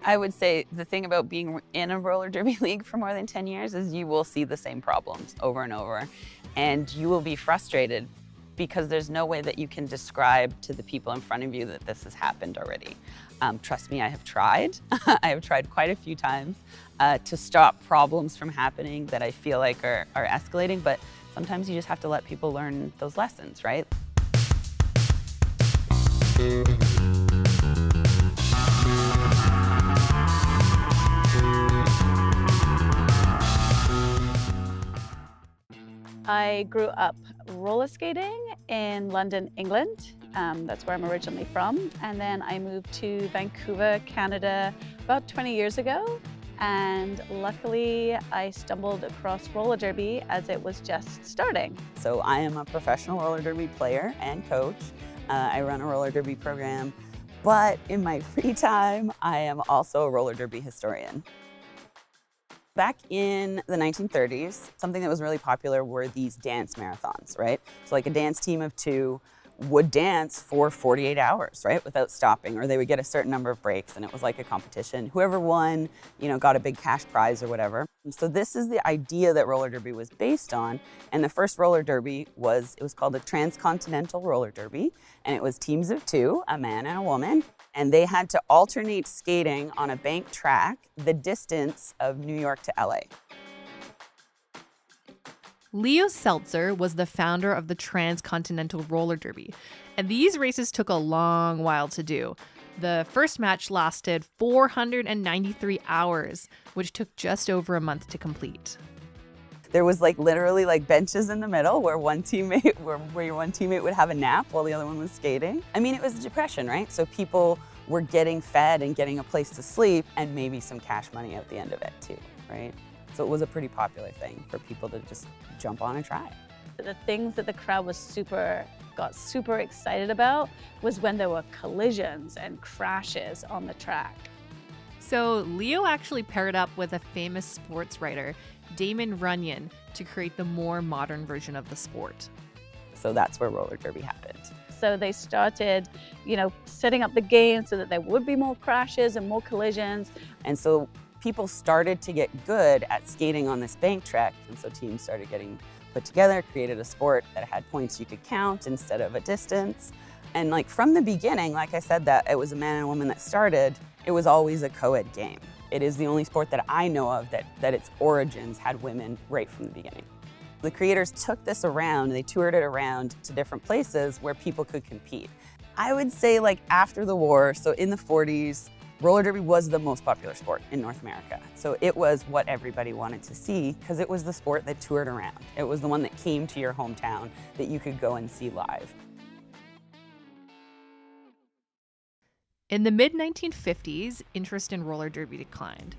I would say the thing about being in a roller derby league for more than 10 years is you will see the same problems over and over, and you will be frustrated because there's no way that you can describe to the people in front of you that this has happened already. Trust me, I have tried. I have tried quite a few times to stop problems from happening that I feel like are escalating, but sometimes you just have to let people learn those lessons, right? I grew up roller skating in London, England. That's where I'm originally from. And then I moved to Vancouver, Canada about 20 years ago. And luckily I stumbled across roller derby as it was just starting. So I am a professional roller derby player and coach. I run a roller derby program, but in my free time, I am also a roller derby historian. Back in the 1930s, something that was really popular were these dance marathons, right? So like a dance team of two would dance for 48 hours, right, without stopping, or they would get a certain number of breaks, and it was like a competition. Whoever won, got a big cash prize or whatever. And so this is the idea that roller derby was based on, and the first roller derby was called the Transcontinental Roller Derby, and it was teams of two, a man and a woman, and they had to alternate skating on a bank track the distance of New York to LA. Leo Seltzer was the founder of the Transcontinental Roller Derby, and these races took a long while to do. The first match lasted 493 hours, which took just over a month to complete. There was literally benches in the middle where one teammate would have a nap while the other one was skating. I mean, it was a depression, right? So people were getting fed and getting a place to sleep and maybe some cash money at the end of it too, right? So it was a pretty popular thing for people to just jump on and try. The things that the crowd got super excited about was when there were collisions and crashes on the track. So Leo actually paired up with a famous sports writer, Damon Runyon, to create the more modern version of the sport. So that's where roller derby happened. So they started, setting up the game so that there would be more crashes and more collisions. And so people started to get good at skating on this bank track, and so teams started getting put together, created a sport that had points you could count instead of a distance. And from the beginning, like I said, that it was a man and a woman that started, it was always a co-ed game. It is the only sport that I know of that its origins had women right from the beginning. The creators took this around, they toured it around to different places where people could compete. I would say after the war, so in the 40s, roller derby was the most popular sport in North America. So it was what everybody wanted to see because it was the sport that toured around. It was the one that came to your hometown that you could go and see live. In the mid-1950s, interest in roller derby declined.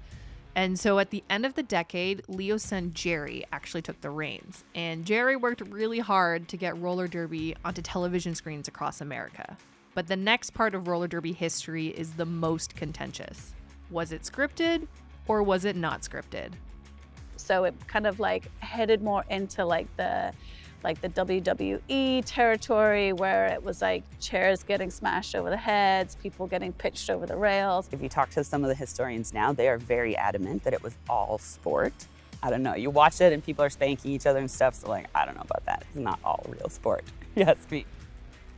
And so at the end of the decade, Leo's son Jerry actually took the reins. And Jerry worked really hard to get roller derby onto television screens across America. But the next part of roller derby history is the most contentious. Was it scripted or was it not scripted? So it kind of headed more into the WWE territory where it was chairs getting smashed over the heads, people getting pitched over the rails. If you talk to some of the historians now, they are very adamant that it was all sport. I don't know, you watch it and people are spanking each other and stuff, so I don't know about that. It's not all real sport. Yes, me.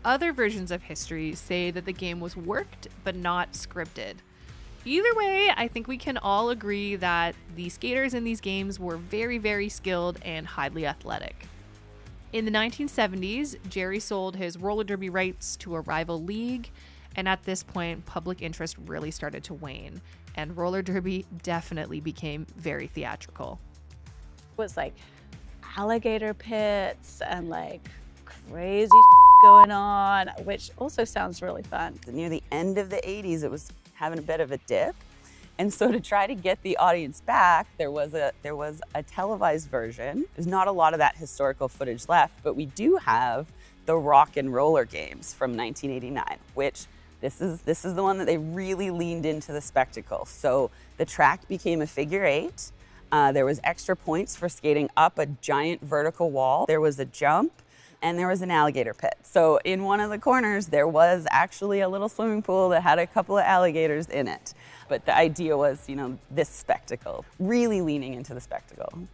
Other versions of history say that the game was worked but not scripted. Either way, I think we can all agree that the skaters in these games were very, very skilled and highly athletic. In the 1970s, Jerry sold his roller derby rights to a rival league, and at this point, public interest really started to wane, and roller derby definitely became very theatrical. It was alligator pits and crazy going on, which also sounds really fun. Near the end of the 80s, it was having a bit of a dip. And so to try to get the audience back, there was a televised version. There's not a lot of that historical footage left, but we do have the Rock and Roller Games from 1989, which this is the one that they really leaned into the spectacle. So the track became a figure eight. There was extra points for skating up a giant vertical wall. There was a jump. and there was an alligator pit. So in one of the corners, there was actually a little swimming pool that had a couple of alligators in it. But the idea was, this spectacle, really leaning into the spectacle.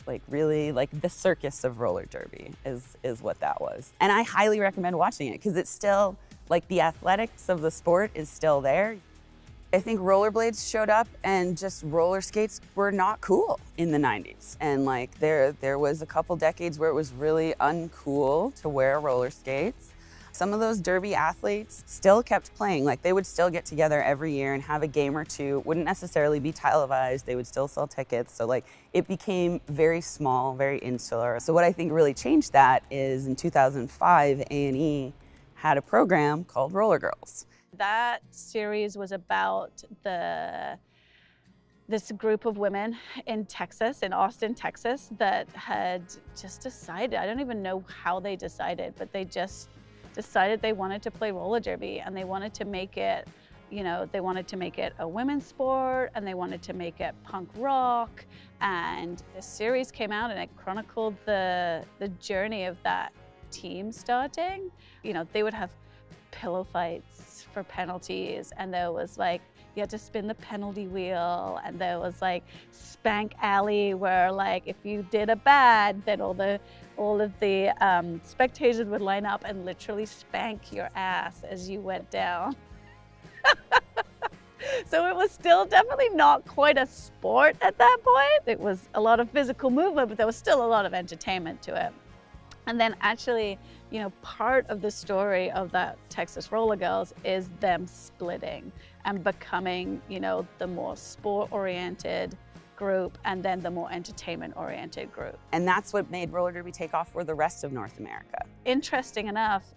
Like really, like the circus of roller derby is what that was. And I highly recommend watching it because it's still, like the athletics of the sport is still there. I think rollerblades showed up and just roller skates were not cool in the 90s. And like there was a couple decades where it was really uncool to wear roller skates. Some of those derby athletes still kept playing. Like they would still get together every year and have a game or two. Wouldn't necessarily be televised. They would still sell tickets. So like it became very small, very insular. So what I think really changed that is in 2005, A&E had a program called Roller Girls. That series was about this group of women in Texas, in Austin, Texas, that had just decided, I don't even know how they decided, but they just decided they wanted to play roller derby, and they wanted to make it, they wanted to make it a women's sport, and they wanted to make it punk rock. And this series came out and it chronicled the journey of that team starting. They would have pillow fights for penalties, and there was like, you had to spin the penalty wheel, and there was like Spank Alley, where like if you did a bad, then all of the spectators would line up and literally spank your ass as you went down. So it was still definitely not quite a sport at that point. It was a lot of physical movement, but there was still a lot of entertainment to it. And then actually, part of the story of that Texas Roller Girls is them splitting and becoming, the more sport-oriented group and then the more entertainment-oriented group. And that's what made roller derby take off for the rest of North America. Interesting enough,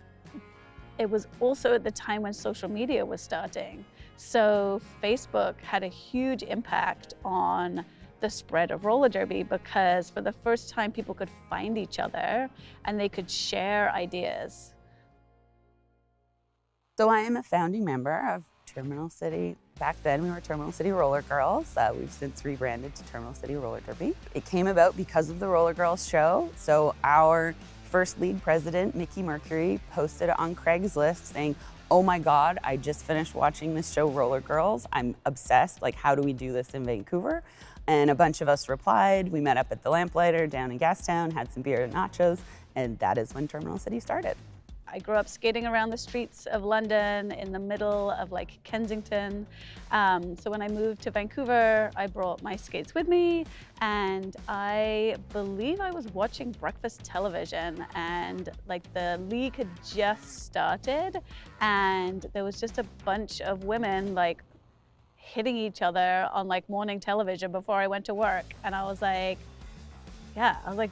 it was also at the time when social media was starting. So Facebook had a huge impact on the spread of roller derby, because for the first time people could find each other and they could share ideas. So I am a founding member of Terminal City. Back then we were Terminal City Roller Girls. We've since rebranded to Terminal City Roller Derby. It came about because of the Roller Girls show. So our first league president, Mickey Mercury, posted on Craigslist saying, "Oh my God, I just finished watching this show Roller Girls. I'm obsessed. Like, how do we do this in Vancouver?" And a bunch of us replied. We met up at the Lamplighter down in Gastown, had some beer and nachos, and that is when Terminal City started. I grew up skating around the streets of London in the middle of like Kensington. So when I moved to Vancouver, I brought my skates with me, and I believe I was watching breakfast television, and like the league had just started, and there was just a bunch of women like hitting each other on like morning television before I went to work. And I was like,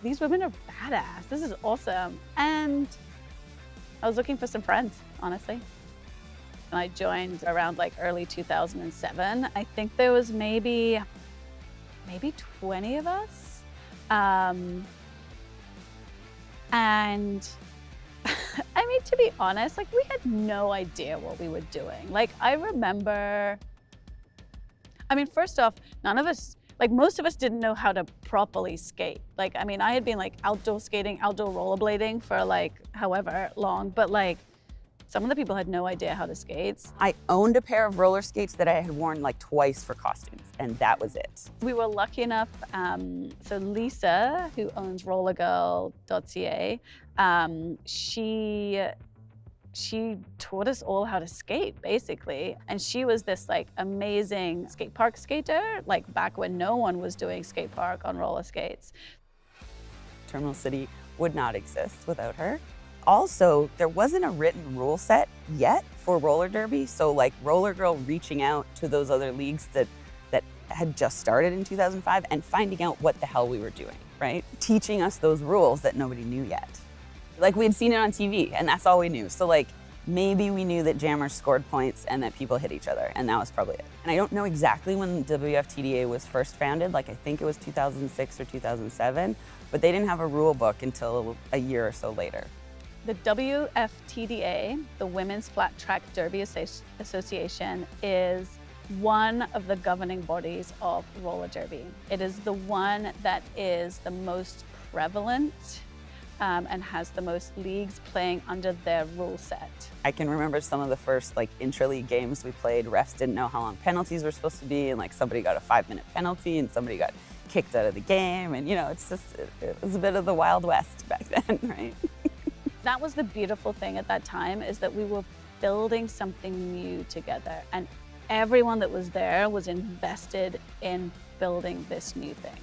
these women are badass. This is awesome. And I was looking for some friends, honestly. And I joined around like early 2007. I think there was maybe 20 of us. And I mean, to be honest, like we had no idea what we were doing. Like I remember, first off, none of us, like most of us didn't know how to properly skate. Like, I had been like outdoor skating, outdoor rollerblading for like however long, but like some of the people had no idea how to skate. I owned a pair of roller skates that I had worn like twice for costumes, and that was it. We were lucky enough, so Lisa, who owns rollergirl.ca, she taught us all how to skate, basically. And she was this like amazing skate park skater, like back when no one was doing skate park on roller skates. Terminal City would not exist without her. Also, there wasn't a written rule set yet for roller derby. So like Roller Girl reaching out to those other leagues that had just started in 2005 and finding out what the hell we were doing, right? Teaching us those rules that nobody knew yet. Like we had seen it on TV and that's all we knew. So like maybe we knew that jammers scored points and that people hit each other, and that was probably it. And I don't know exactly when WFTDA was first founded, like I think it was 2006 or 2007, but they didn't have a rule book until a year or so later. The WFTDA, the Women's Flat Track Derby Association, is one of the governing bodies of roller derby. It is the one that is the most prevalent and has the most leagues playing under their rule set. I can remember some of the first like intra-league games we played. Refs didn't know how long penalties were supposed to be, and like somebody got a 5-minute penalty and somebody got kicked out of the game, and it's just it was a bit of the Wild West back then, right? That was the beautiful thing at that time, is that we were building something new together, and everyone that was there was invested in building this new thing.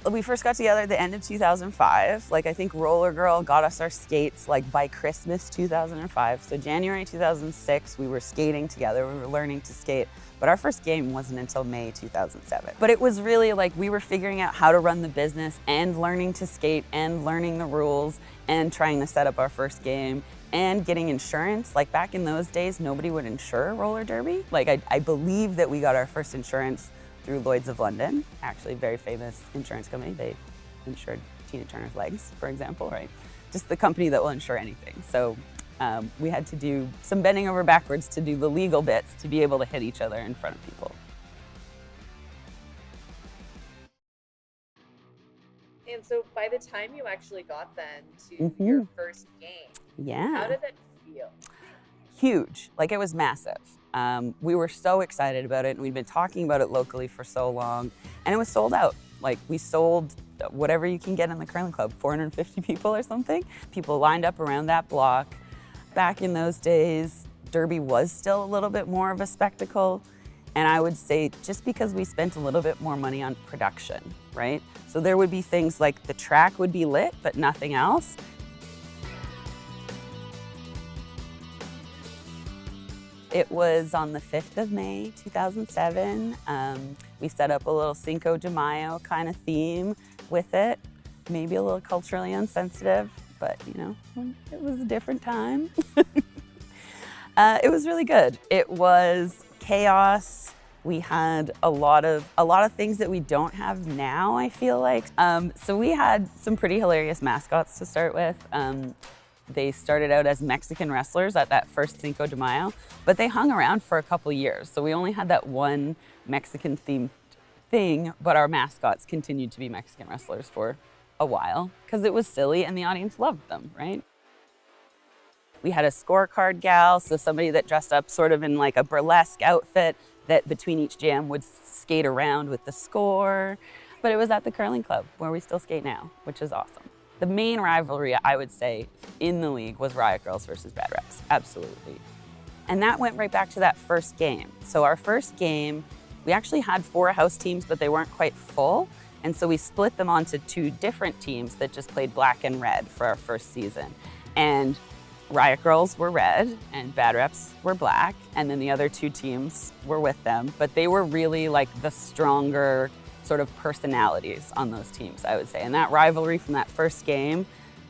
We first got together at the end of 2005. Like I think Roller Girl got us our skates like by Christmas 2005. So January 2006, we were skating together. We were learning to skate, but our first game wasn't until May 2007. But it was really like we were figuring out how to run the business and learning to skate and learning the rules and trying to set up our first game and getting insurance. Like back in those days, nobody would insure roller derby. Like I believe that we got our first insurance through Lloyd's of London, actually a very famous insurance company. They insured Tina Turner's legs, for example, right? Just the company that will insure anything. So we had to do some bending over backwards to do the legal bits to be able to hit each other in front of people. And so by the time you actually got then to your first game, yeah, how did that feel? Huge, like it was massive. We were so excited about it, and we'd been talking about it locally for so long, and it was sold out. Like we sold whatever you can get in the curling club, 450 people or something. People lined up around that block. Back in those days, derby was still a little bit more of a spectacle, and I would say just because we spent a little bit more money on production, right? So there would be things like the track would be lit, but nothing else. It was on the 5th of May, 2007. We set up a little Cinco de Mayo kind of theme with it. Maybe a little culturally insensitive, but it was a different time. It was really good. It was chaos. We had a lot of things that we don't have now, I feel like. So we had some pretty hilarious mascots to start with. They started out as Mexican wrestlers at that first Cinco de Mayo, but they hung around for a couple years. So we only had that one Mexican themed thing, but our mascots continued to be Mexican wrestlers for a while because it was silly and the audience loved them, right? We had a scorecard gal, so somebody that dressed up sort of in like a burlesque outfit that between each jam would skate around with the score. But it was at the curling club where we still skate now, which is awesome. The main rivalry, I would say, in the league was Riot Girls versus Bad Reps, absolutely. And that went right back to that first game. So our first game, we actually had 4 house teams, but they weren't quite full. And so we split them onto 2 different teams that just played black and red for our first season. And Riot Girls were red and Bad Reps were black. And then the other 2 teams were with them. But they were really like the stronger sort of personalities on those teams, I would say. And that rivalry from that first game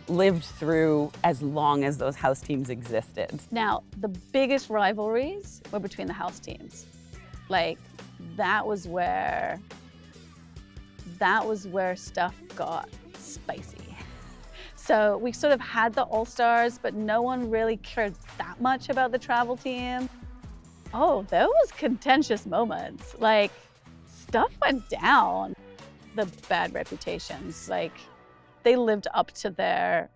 lived through as long as those house teams existed. Now, the biggest rivalries were between the house teams. Like, that was where stuff got spicy. So we sort of had the all-stars, but no one really cared that much about the travel team. Oh, there was contentious moments. Like, stuff went down. The bad reputations, like they lived up to their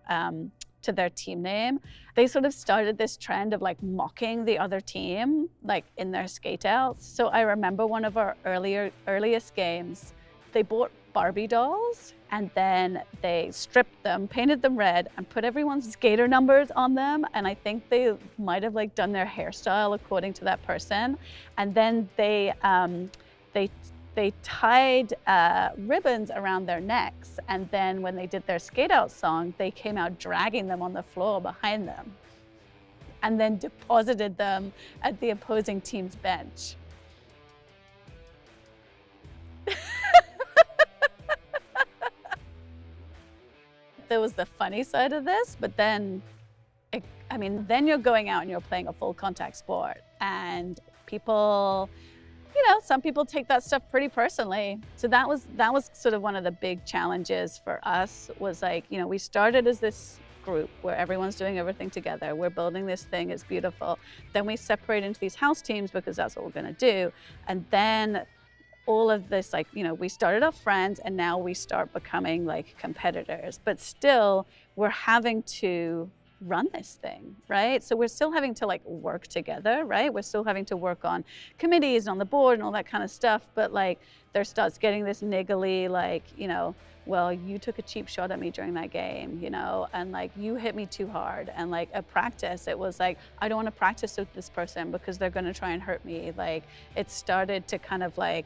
team name. They sort of started this trend of like mocking the other team, like in their skate outs. So I remember one of our earliest games, they bought Barbie dolls and then they stripped them, painted them red, and put everyone's skater numbers on them. And I think they might have like done their hairstyle according to that person. And then they tied ribbons around their necks, and then when they did their skate out song, they came out dragging them on the floor behind them, and then deposited them at the opposing team's bench. There was the funny side of this, but then, then you're going out and you're playing a full contact sport, and people, some people take that stuff pretty personally. So that was sort of one of the big challenges for us, was like, we started as this group where everyone's doing everything together. We're building this thing, it's beautiful. Then we separate into these house teams because that's what we're gonna do. And then all of this, like, you know, we started off friends and now we start becoming like competitors, but still we're having to run this thing, right? So we're still having to like work together, right? We're still having to work on committees and on the board and all that kind of stuff, but like there starts getting this niggly, like, you know, well, you took a cheap shot at me during that game, you know, and like you hit me too hard. And like at practice, it was like, I don't want to practice with this person because they're going to try and hurt me. Like it started to kind of like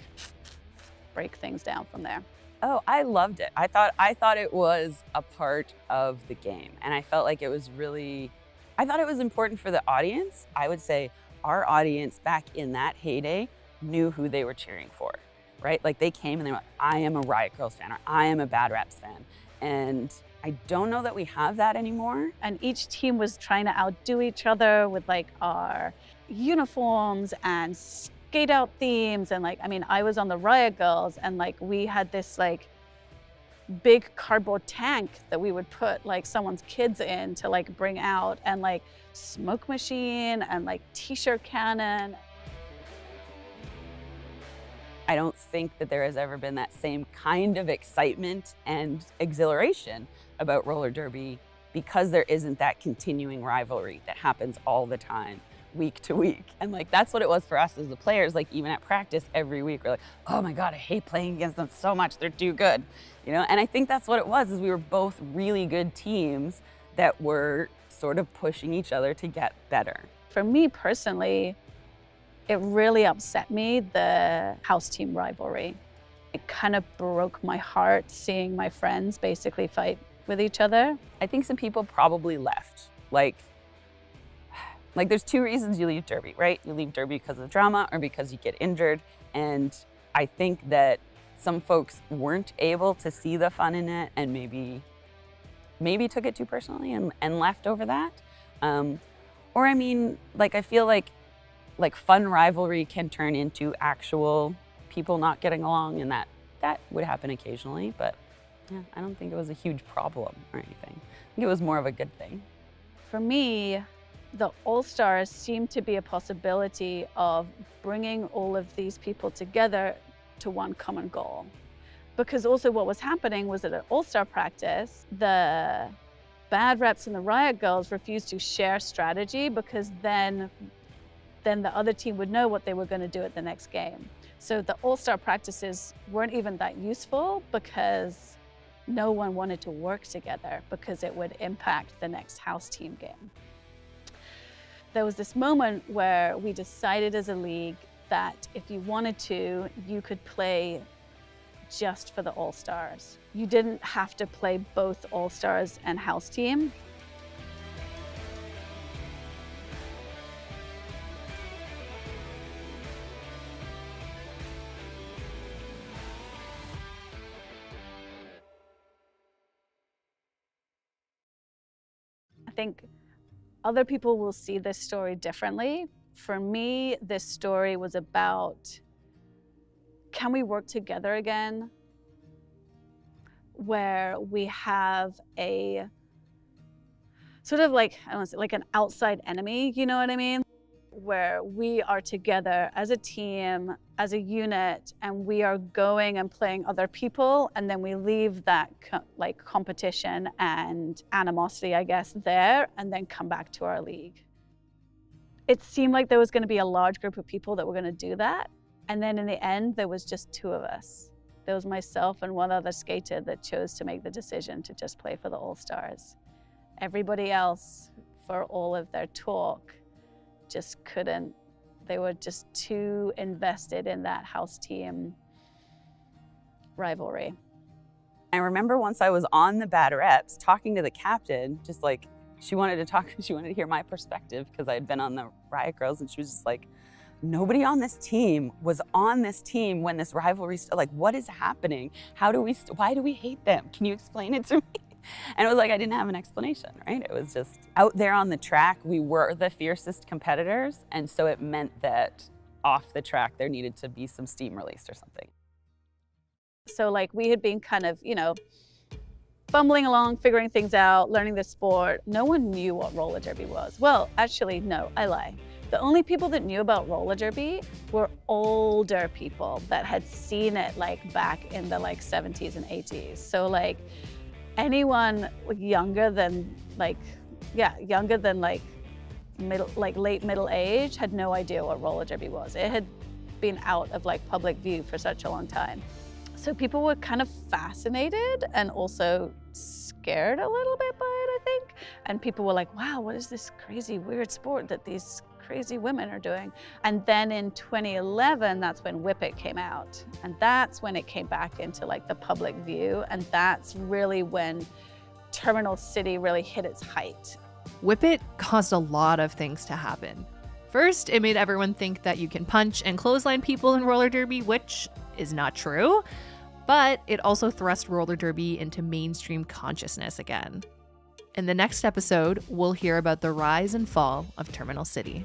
break things down from there. Oh, I loved it. I thought it was a part of the game. And I felt like it was really, I thought it was important for the audience. I would say our audience back in that heyday knew who they were cheering for, right? Like they came and they were like, I am a Riot Girls fan, or I am a Bad Raps fan. And I don't know that we have that anymore. And each team was trying to outdo each other with like our uniforms and skate out themes. And like, I mean, I was on the Riot Girls and like we had this like big cardboard tank that we would put like someone's kids in to like bring out, and like smoke machine and like t-shirt cannon. I don't think that there has ever been that same kind of excitement and exhilaration about roller derby because there isn't that continuing rivalry that happens all the time, week to week. And like, that's what it was for us as the players. Like even at practice every week, we're like, oh my God, I hate playing against them so much. They're too good, you know? And I think that's what it was, is we were both really good teams that were sort of pushing each other to get better. For me personally, it really upset me, the house team rivalry. It kind of broke my heart seeing my friends basically fight with each other. I think some people probably left. Like there's two reasons you leave derby, right? You leave derby because of drama or because you get injured. And I think that some folks weren't able to see the fun in it and maybe took it too personally and left over that. Or I mean, like I feel like fun rivalry can turn into actual people not getting along, and that would happen occasionally, but yeah, I don't think it was a huge problem or anything. I think it was more of a good thing. For me, the All-Stars seemed to be a possibility of bringing all of these people together to one common goal. Because also what was happening was that at All-Star practice, the Bad Reps and the Riot Girls refused to share strategy because then the other team would know what they were going to do at the next game. So the All-Star practices weren't even that useful because no one wanted to work together because it would impact the next house team game. There was this moment where we decided as a league that if you wanted to, you could play just for the All-Stars. You didn't have to play both All-Stars and house team. I think other people will see this story differently. For me, this story was about, can we work together again? Where we have a sort of like, I don't want to say like an outside enemy, you know what I mean? Where we are together as a team, as a unit, and we are going and playing other people, and then we leave that competition and animosity, I guess, there, and then come back to our league. It seemed like there was going to be a large group of people that were going to do that, and then in the end, there was just two of us. There was myself and one other skater that chose to make the decision to just play for the All-Stars. Everybody else, for all of their talk, just couldn't. They were just too invested in that house team rivalry. I remember once I was on the Bad Reps talking to the captain, just like, she wanted to hear my perspective because I had been on the Riot Girls, and she was just like, nobody on this team was on this team when this rivalry started. Like, what is happening? Why do we hate them? Can you explain it to me? And it was like, I didn't have an explanation, right? It was just out there on the track, we were the fiercest competitors. And so it meant that off the track, there needed to be some steam released or something. So like we had been kind of, you know, bumbling along, figuring things out, learning the sport. No one knew what roller derby was. Well, actually, no, I lie. The only people that knew about roller derby were older people that had seen it like back in the like 70s and 80s. So like anyone younger than like late middle age had no idea what roller derby was. It had been out of like public view for such a long time. So people were kind of fascinated and also scared a little bit by it, I think. And people were like, wow, what is this crazy weird sport that these crazy women are doing? And then in 2011, that's when Whippet came out. And that's when it came back into like the public view. And that's really when Terminal City really hit its height. Whippet caused a lot of things to happen. First, it made everyone think that you can punch and clothesline people in roller derby, which is not true. But it also thrust roller derby into mainstream consciousness again. In the next episode, we'll hear about the rise and fall of Terminal City.